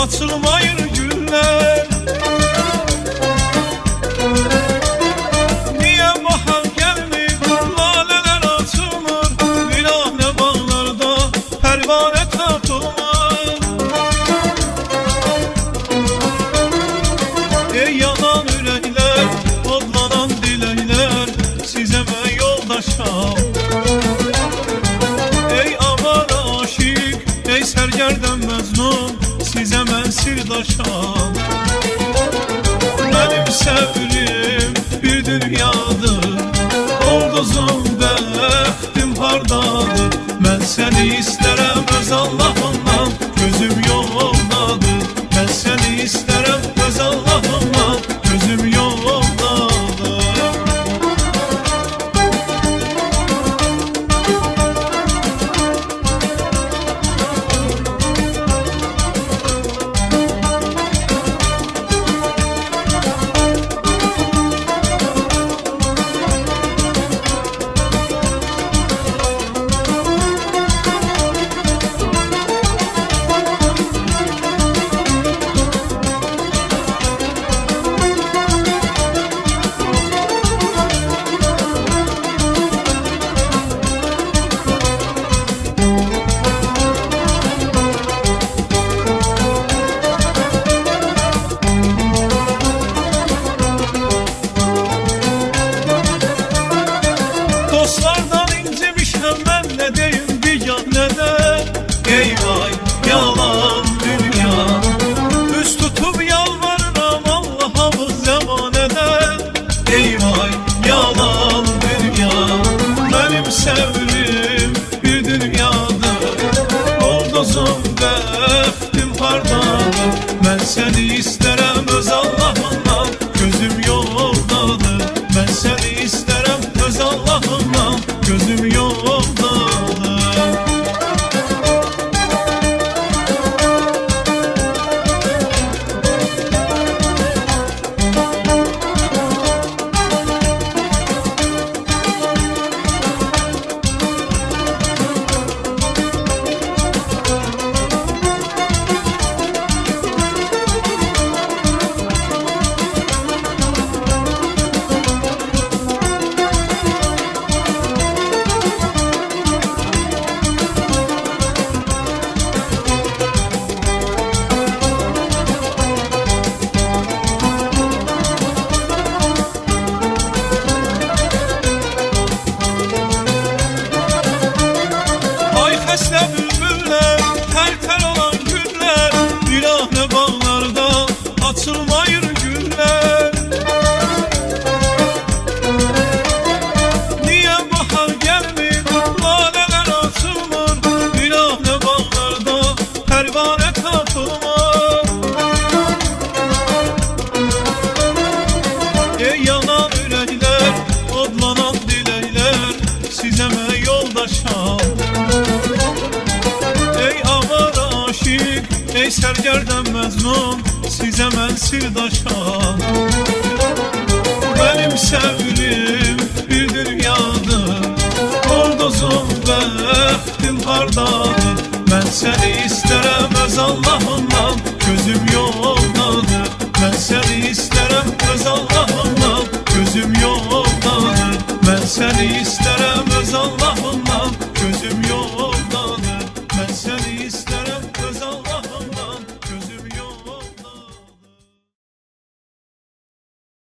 Açılmayır güller. Niye bahar gelmir, laleler açılmır, virane bağlarda pervane tartılmır. Ey yanan yürekler, odlanan dilekler, size ben yoldaşam. Ey avara aşık, ey sergerden mezun, size mən sirdaşam. Mənim sevgilim bir dünyadır, ulduzum bəxtim hardadır. Mən səni istərəm öz Allahımdan, gözüm yoldadır. Mən səni istərəm öz Allahımdan, gözüm yoldadır. Dostlardan incimişəm mən, nə deyim biganədə. Eyvay yalan dünya, üst tutub yalvarıram Allaha bu zəmanədə. Eyvay yalan dünya, mənim sevgilim bir dünyadır, ulduzum bəxtim hardadır. Mən səni istərəm öz Allahımdan, gözüm yoldadır. Mən səni istərəm öz Allahımdan, gözüm yoldadır. Xəstə bülbüllər, tər-tər olan günlər, virane bağlarda açılmayır güller. Niye bahar gelmir, laleler açılmır, virane bağlarda pervane tartılmır. Ey yanan yürekler, odlanan dilekler, size mən yoldaşam. Ey sergerden mezmun, size mən sirdaşam. Benim sevgilim bir dünyadır, ulduzum bəxtim hardadır. Mən səni istərəm öz Allahımdan, gözüm yoldadır. Mən səni istərəm öz Allahımdan, gözüm yoldadır. Mən səni istərəm öz Allahımdan,